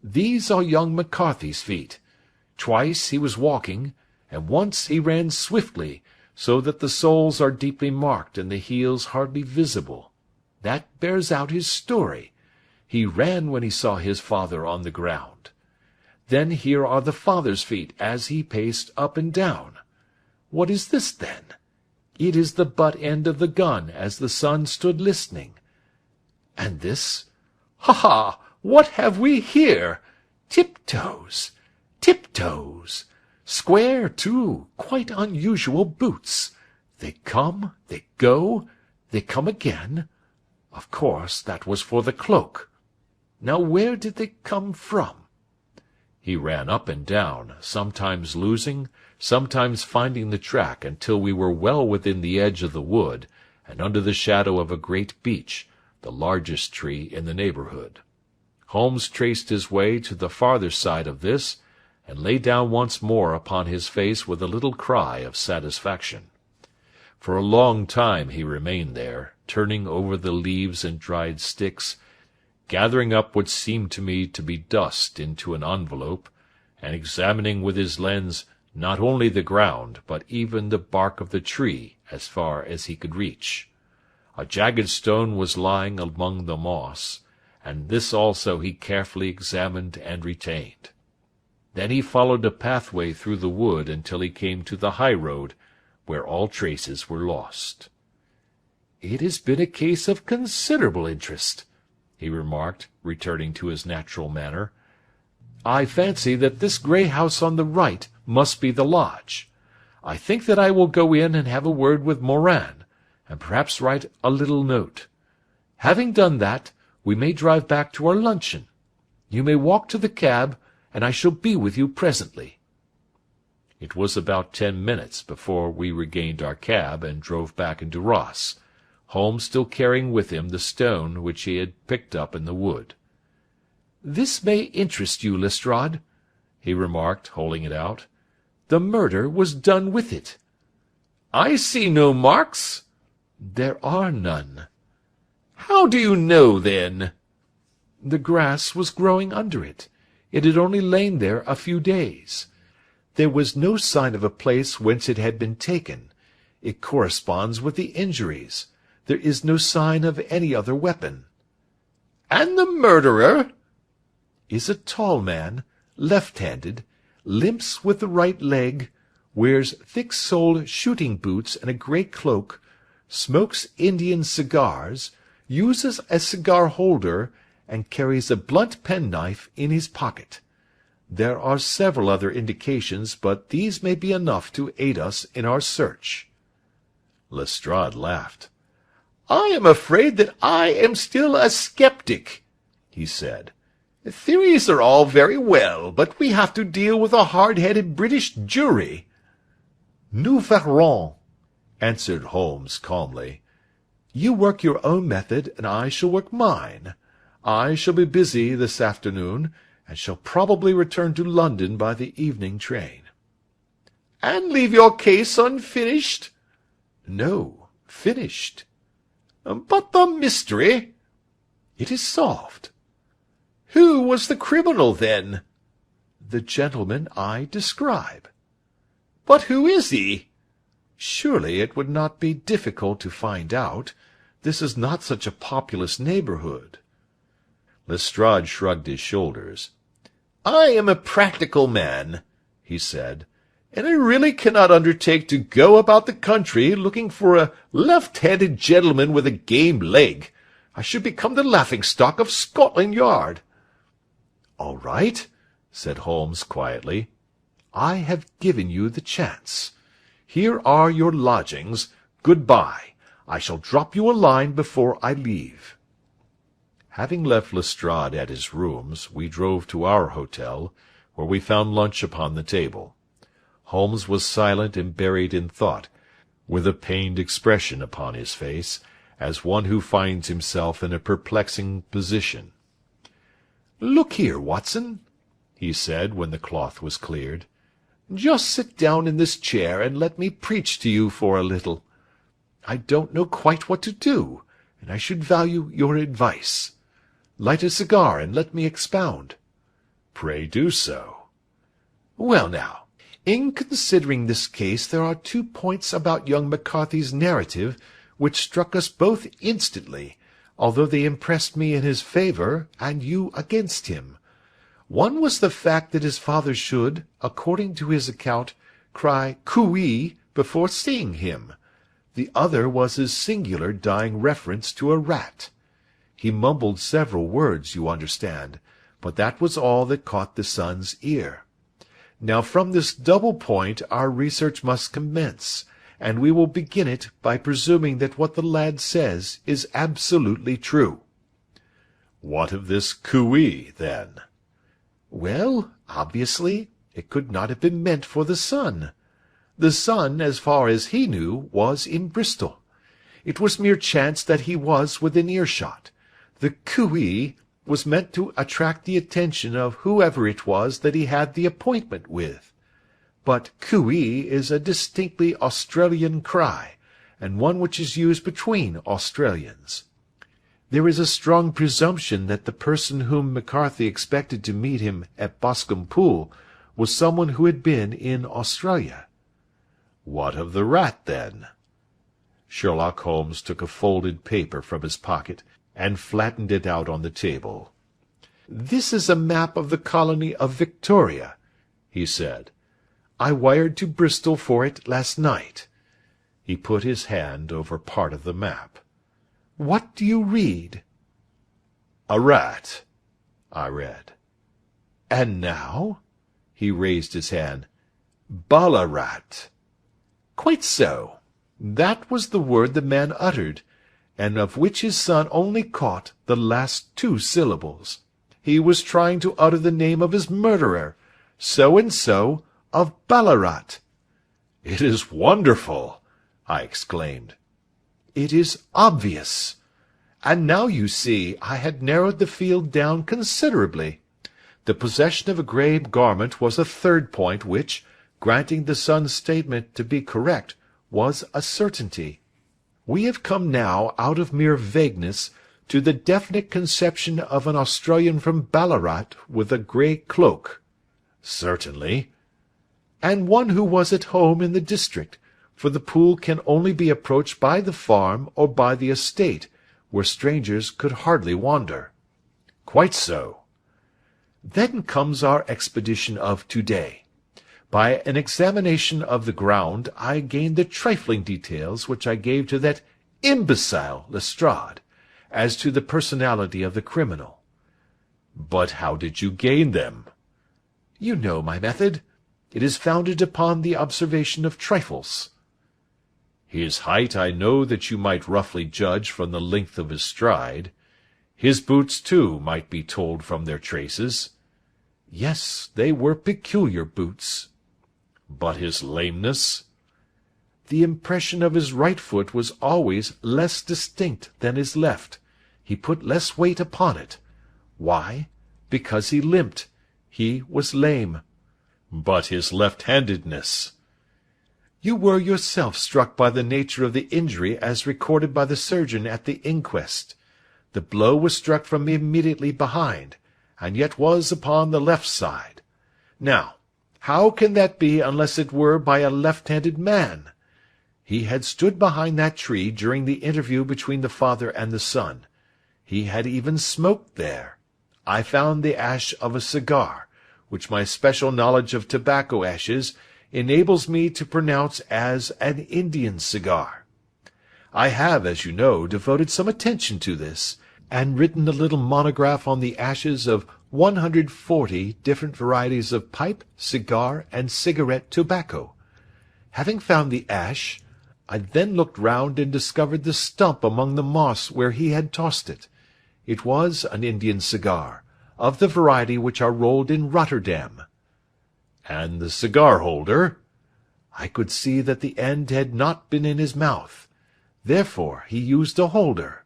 "These are young McCarthy's feet. Twice he was walking, and once he ran swiftly, so that the soles are deeply marked and the heels hardly visible. That bears out his story. He ran when he saw his father on the ground. Then here are the father's feet as he paced up and down. What is this, then? It is the butt end of the gun as the son stood listening. And this? Ha ha! What have we here? Tiptoes! Tiptoes! Square, too, quite unusual boots. They come, they go, they come again. Of course, that was for the cloak. Now where did they come from?" He ran up and down, sometimes losing, sometimes finding the track until we were well within the edge of the wood, and under the shadow of a great beech, the largest tree in the neighbourhood. Holmes traced his way to the farther side of this, and lay down once more upon his face with a little cry of satisfaction. For a long time he remained there, turning over the leaves and dried sticks, gathering up what seemed to me to be dust into an envelope, and examining with his lens not only the ground, but even the bark of the tree as far as he could reach. A jagged stone was lying among the moss, and this also he carefully examined and retained. Then he followed a pathway through the wood until he came to the high road, where all traces were lost. "It has been a case of considerable interest," he remarked, returning to his natural manner. "I fancy that this grey house on the right must be the lodge. I think that I will go in and have a word with Morin, and perhaps write a little note. Having done that, we may drive back to our luncheon. You may walk to the cab, and I shall be with you presently." It was about 10 minutes before we regained our cab and drove back into Ross, Holmes still carrying with him the stone which he had picked up in the wood. "This may interest you, Lestrade," he remarked, holding it out. "The murder was done with it." "I see no marks." "There are none." "How do you know, then?" "The grass was growing under it. It had only lain there a few days. There was no sign of a place whence it had been taken. It corresponds with the injuries. There is no sign of any other weapon." "And the murderer?" "Is a tall man, left-handed, limps with the right leg, wears thick-soled shooting boots and a grey cloak, smokes Indian cigars, uses a cigar-holder, and carries a blunt penknife in his pocket. There are several other indications, but these may be enough to aid us in our search." Lestrade laughed. "I am afraid that I am still a sceptic," he said. "Theories are all very well, but we have to deal with a hard-headed British jury." "Nous verrons," answered Holmes calmly. "You work your own method, and I shall work mine. I shall be busy this afternoon, and shall probably return to London by the evening train." "And leave your case unfinished?" "No, finished." "But the mystery?" "It is solved." "Who was the criminal, then?" "The gentleman I describe." "But who is he?" "Surely it would not be difficult to find out. This is not such a populous neighbourhood." Lestrade shrugged his shoulders. "I am a practical man," he said, "and I really cannot undertake to go about the country looking for a left-handed gentleman with a game leg. I should become the laughing-stock of Scotland Yard." "All right," said Holmes quietly. "I have given you the chance. Here are your lodgings. Good-bye. I shall drop you a line before I leave." Having left Lestrade at his rooms, we drove to our hotel, where we found lunch upon the table. Holmes was silent and buried in thought, with a pained expression upon his face, as one who finds himself in a perplexing position. "Look here, Watson," he said, when the cloth was cleared. "Just sit down in this chair and let me preach to you for a little. I don't know quite what to do, and I should value your advice. Light a cigar and let me expound." "Pray do so." "Well now, in considering this case there are 2 points about young McCarthy's narrative which struck us both instantly, although they impressed me in his favour and you against him. One was the fact that his father should, according to his account, cry cooee before seeing him. The other was his singular dying reference to a rat. He mumbled several words, you understand, but that was all that caught the son's ear. Now from this double point our research must commence, and we will begin it by presuming that what the lad says is absolutely true." "What of this cooee, then?" "Well, obviously, it could not have been meant for the son. The son, as far as he knew, was in Bristol. It was mere chance that he was within earshot. The cooee was meant to attract the attention of whoever it was that he had the appointment with. But cooee is a distinctly Australian cry, and one which is used between Australians. There is a strong presumption that the person whom McCarthy expected to meet him at Boscombe Pool was someone who had been in Australia." "What of the rat, then?" Sherlock Holmes took a folded paper from his pocket and flattened it out on the table. "This is a map of the colony of Victoria," he said. "I wired to Bristol for it last night." He put his hand over part of the map. "What do you read?" "A rat," I read. "And now?" He raised his hand. "Ballarat." "Quite so. That was the word the man uttered, and of which his son only caught the last 2 syllables. He was trying to utter the name of his murderer, so-and-so of Ballarat." "It is wonderful!" I exclaimed. "It is obvious. And now you see I had narrowed the field down considerably. The possession of a grey garment was a 3rd point which, granting the son's statement to be correct, was a certainty. We have come now out of mere vagueness to the definite conception of an Australian from Ballarat with a grey cloak." "Certainly." "And one who was at home in the district, for the pool can only be approached by the farm or by the estate, where strangers could hardly wander." "Quite so." "Then comes our expedition of to-day. By an examination of the ground, I gained the trifling details which I gave to that imbecile Lestrade, as to the personality of the criminal. But how did you gain them? You know my method. It is founded upon the observation of trifles. His height I know that you might roughly judge from the length of his stride. His boots, too, might be told from their traces. Yes, they were peculiar boots. But his lameness? The impression of his right foot was always less distinct than his left. He put less weight upon it. Why? Because he limped. He was lame. But his left-handedness? You were yourself struck by the nature of the injury as recorded by the surgeon at the inquest. The blow was struck from immediately behind, and yet was upon the left side. Now, how can that be unless it were by a left-handed man? He had stood behind that tree during the interview between the father and the son. He had even smoked there. I found the ash of a cigar, which my special knowledge of tobacco ashes enables me to pronounce as an Indian cigar. I have, as you know, devoted some attention to this, and written a little monograph on the ashes of 140 different varieties of pipe, cigar, and cigarette tobacco. Having found the ash, I then looked round and discovered the stump among the moss where he had tossed it. It was an Indian cigar, of the variety which are rolled in Rotterdam. And the cigar-holder? I could see that the end had not been in his mouth. Therefore he used a holder.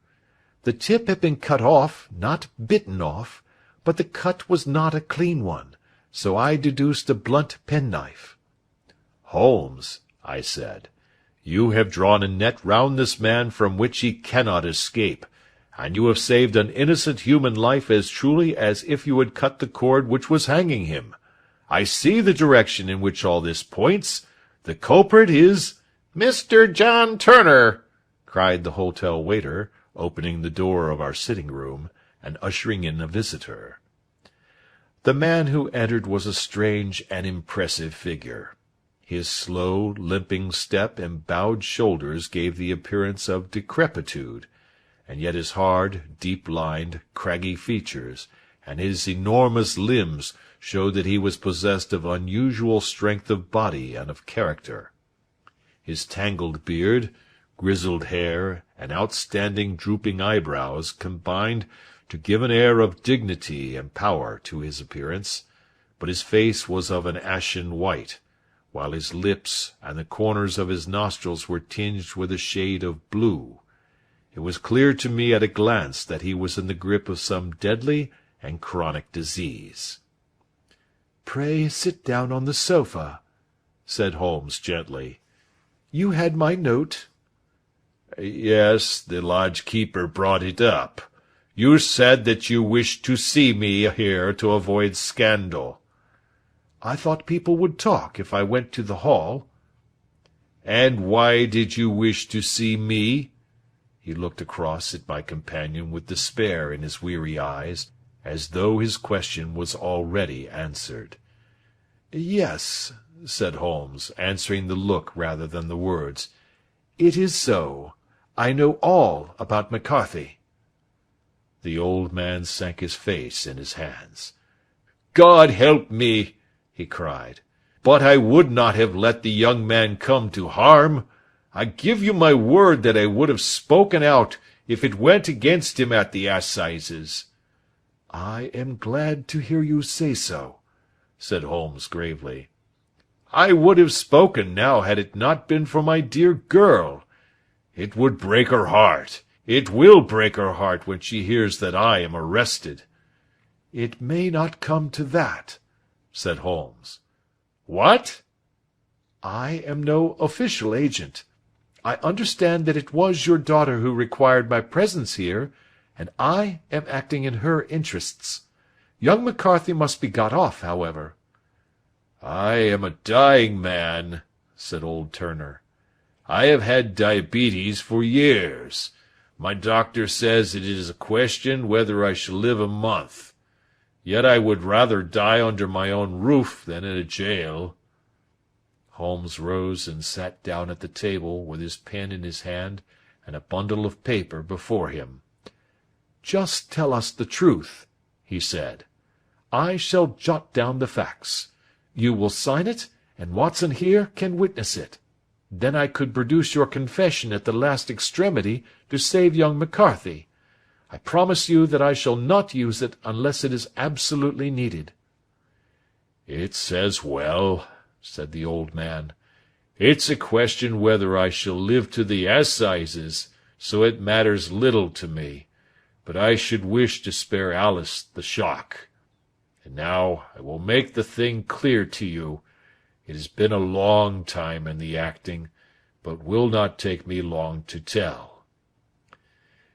The tip had been cut off, not bitten off, but the cut was not a clean one, so I deduced a blunt penknife. Holmes, I said, you have drawn a net round this man from which he cannot escape, and you have saved an innocent human life as truly as if you had cut the cord which was hanging him. I see the direction in which all this points. The culprit is— "Mr. John Turner!" cried the hotel waiter, opening the door of our sitting-room, and ushering in a visitor. The man who entered was a strange and impressive figure. His slow, limping step and bowed shoulders gave the appearance of decrepitude, and yet his hard, deep-lined, craggy features, and his enormous limbs showed that he was possessed of unusual strength of body and of character. His tangled beard, grizzled hair, and outstanding drooping eyebrows combined to give an air of dignity and power to his appearance, but his face was of an ashen white, while his lips and the corners of his nostrils were tinged with a shade of blue. It was clear to me at a glance that he was in the grip of some deadly and chronic disease. "Pray sit down on the sofa," said Holmes gently. "You had my note." "Yes, the lodge-keeper brought it up. You said that you wished to see me here to avoid scandal." "I thought people would talk if I went to the hall." "And why did you wish to see me?" He looked across at my companion with despair in his weary eyes, as though his question was already answered. "Yes," said Holmes, answering the look rather than the words. "It is so. I know all about McCarthy." The old man sank his face in his hands. "God help me!" he cried. "But I would not have let the young man come to harm. I give you my word that I would have spoken out if it went against him at the assizes." "I am glad to hear you say so," said Holmes gravely. "I would have spoken now had it not been for my dear girl. It would break her heart. It will break her heart when she hears that I am arrested." "It may not come to that," said Holmes. "What?" "I am no official agent. I understand that it was your daughter who required my presence here, and I am acting in her interests. Young McCarthy must be got off, however." "I am a dying man," said old Turner. "I have had diabetes for years. My doctor says it is a question whether I shall live a month. Yet I would rather die under my own roof than in a jail." Holmes rose and sat down at the table with his pen in his hand and a bundle of paper before him. "Just tell us the truth," he said. "I shall jot down the facts. You will sign it, and Watson here can witness it. Then I could produce your confession at the last extremity to save young McCarthy. I promise you that I shall not use it unless it is absolutely needed." "It's as well," said the old man. "It's a question whether I shall live to the assizes, so it matters little to me, but I should wish to spare Alice the shock. And now I will make the thing clear to you. It has been a long time in the acting, but will not take me long to tell.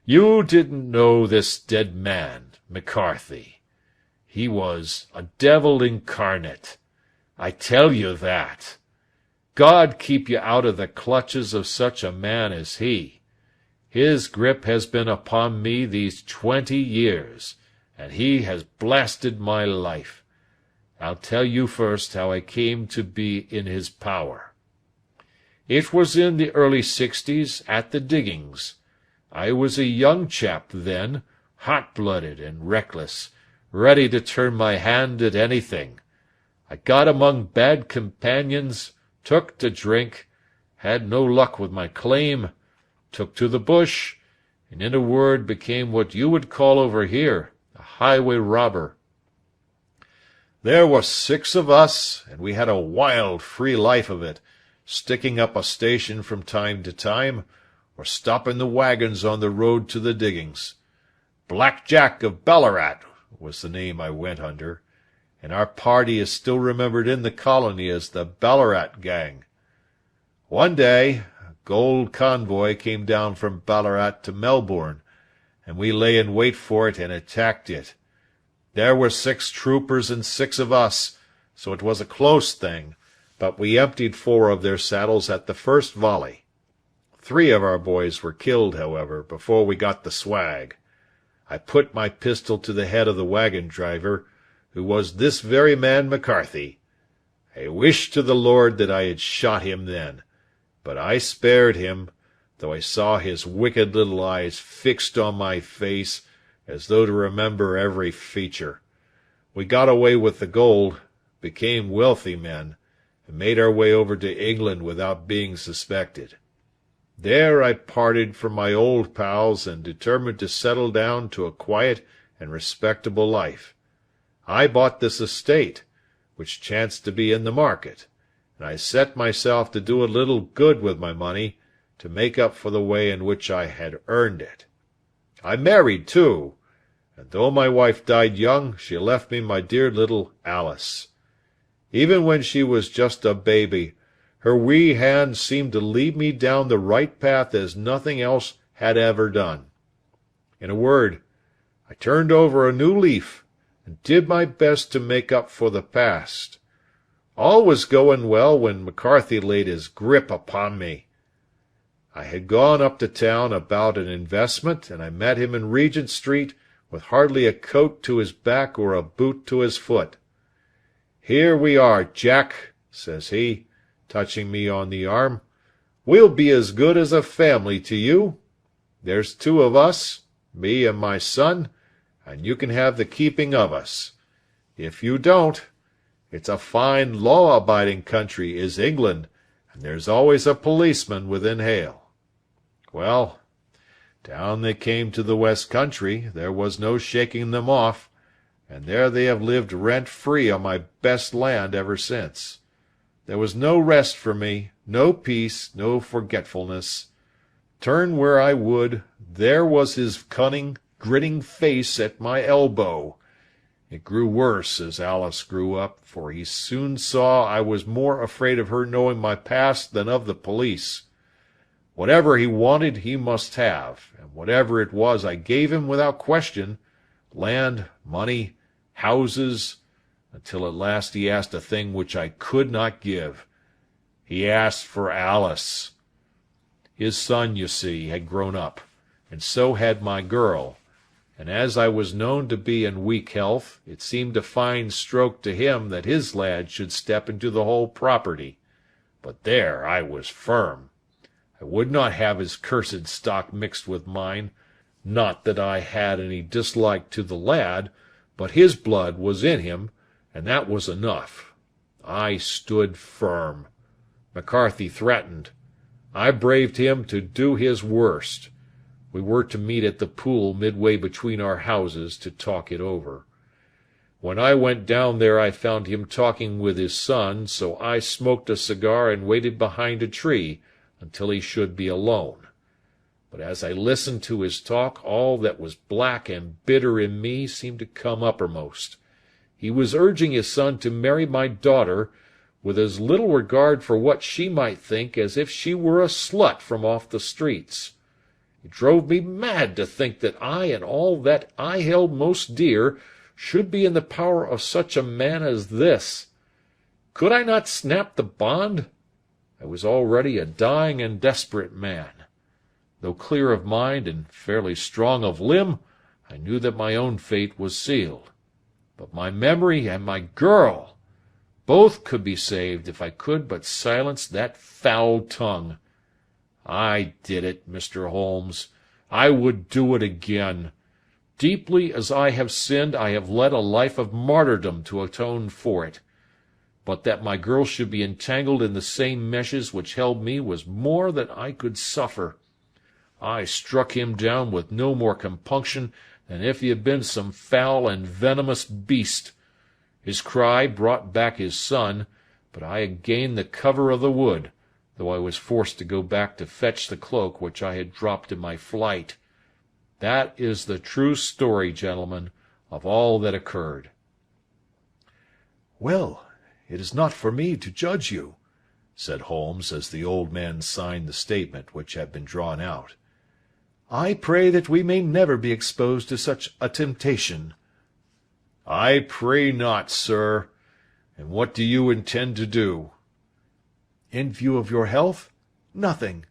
You didn't know this dead man, McCarthy. He was a devil incarnate. I tell you that. God keep you out of the clutches of such a man as he. His grip has been upon me these 20 years, and he has blasted my life. I'll tell you first how I came to be in his power. It was in the early 60s at the diggings. I was a young chap then, hot-blooded and reckless, ready to turn my hand at anything. I got among bad companions, took to drink, had no luck with my claim, took to the bush, and in a word became what you would call over here a highway robber. There were 6 of us, and we had a wild, free life of it, sticking up a station from time to time, or stopping the wagons on the road to the diggings. Black Jack of Ballarat was the name I went under, and our party is still remembered in the colony as the Ballarat Gang. One day a gold convoy came down from Ballarat to Melbourne, and we lay in wait for it and attacked it. There were 6 troopers and 6 of us, so it was a close thing, but we emptied 4 of their saddles at the first volley. 3 of our boys were killed, however, before we got the swag. I put my pistol to the head of the wagon driver, who was this very man McCarthy. I wished to the Lord that I had shot him then, but I spared him, though I saw his wicked little eyes fixed on my face, as though to remember every feature. We got away with the gold, became wealthy men, and made our way over to England without being suspected. There I parted from my old pals and determined to settle down to a quiet and respectable life. I bought this estate, which chanced to be in the market, and I set myself to do a little good with my money, to make up for the way in which I had earned it. I married, too, and though my wife died young, she left me my dear little Alice. Even when she was just a baby, her wee hand seemed to lead me down the right path as nothing else had ever done. In a word, I turned over a new leaf, and did my best to make up for the past. All was going well when McCarthy laid his grip upon me. I had gone up to town about an investment, and I met him in Regent Street with hardly a coat to his back or a boot to his foot. "Here we are, Jack," says he, touching me on the arm. "We'll be as good as a family to you. There's 2 of us, me and my son, and you can have the keeping of us. If you don't, it's a fine law-abiding country is England, and there's always a policeman within hail." Well, down they came to the West Country. There was no shaking them off, and there they have lived rent-free on my best land ever since. There was no rest for me, no peace, no forgetfulness. Turn where I would, there was his cunning, grinning face at my elbow. It grew worse as Alice grew up, for he soon saw I was more afraid of her knowing my past than of the police. Whatever he wanted he must have, and whatever it was I gave him without question, land, money, houses, until at last he asked a thing which I could not give. He asked for Alice. His son, you see, had grown up, and so had my girl, and as I was known to be in weak health, it seemed a fine stroke to him that his lad should step into the whole property. But there I was firm. I would not have his cursed stock mixed with mine. Not that I had any dislike to the lad, but his blood was in him, and that was enough. I stood firm. McCarthy threatened. I braved him to do his worst. We were to meet at the pool midway between our houses to talk it over. When I went down there I found him talking with his son, so I smoked a cigar and waited behind a tree until he should be alone. But as I listened to his talk, all that was black and bitter in me seemed to come uppermost. He was urging his son to marry my daughter, with as little regard for what she might think as if she were a slut from off the streets. It drove me mad to think that I and all that I held most dear should be in the power of such a man as this. Could I not snap the bond? I was already a dying and desperate man. Though clear of mind and fairly strong of limb, I knew that my own fate was sealed. But my memory and my girl, both could be saved if I could but silence that foul tongue. I did it, Mr. Holmes. I would do it again. Deeply as I have sinned, I have led a life of martyrdom to atone for it. But that my girl should be entangled in the same meshes which held me was more than I could suffer. I struck him down with no more compunction than if he had been some foul and venomous beast. His cry brought back his son, but I had gained the cover of the wood, though I was forced to go back to fetch the cloak which I had dropped in my flight. That is the true story, gentlemen, of all that occurred. "Well, it is not for me to judge you," said Holmes, as the old man signed the statement which had been drawn out. "I pray that we may never be exposed to such a temptation." "I pray not, sir. And what do you intend to do?" "In view of your health, nothing.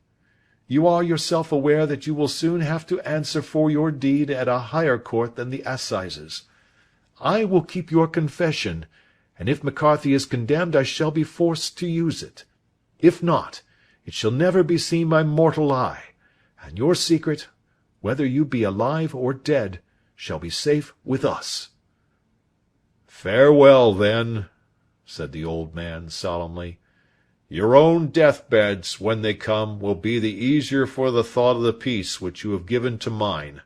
You are yourself aware that you will soon have to answer for your deed at a higher court than the assizes. I will keep your confession, and if McCarthy is condemned I shall be forced to use it. If not, it shall never be seen by mortal eye, and your secret, whether you be alive or dead, shall be safe with us." "Farewell, then," said the old man solemnly. "Your own deathbeds, when they come, will be the easier for the thought of the peace which you have given to mine."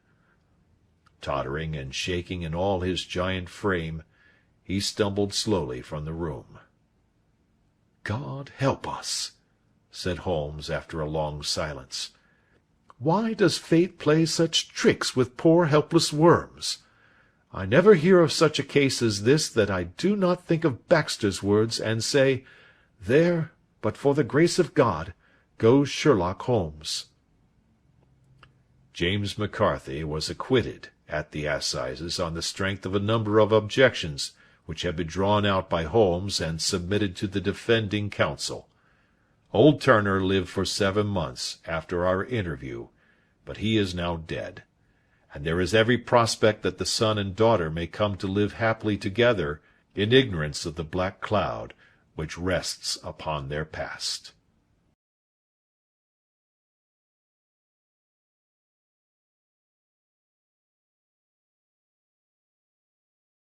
Tottering and shaking in all his giant frame, he stumbled slowly from the room. "God help us," said Holmes after a long silence. "Why does fate play such tricks with poor helpless worms? I never hear of such a case as this that I do not think of Baxter's words and say, 'There, but for the grace of God, goes Sherlock Holmes.'" James McCarthy was acquitted at the assizes on the strength of a number of objections which had been drawn out by Holmes and submitted to the defending counsel. Old Turner lived for 7 months after our interview, but he is now dead, and there is every prospect that the son and daughter may come to live happily together in ignorance of the black cloud which rests upon their past.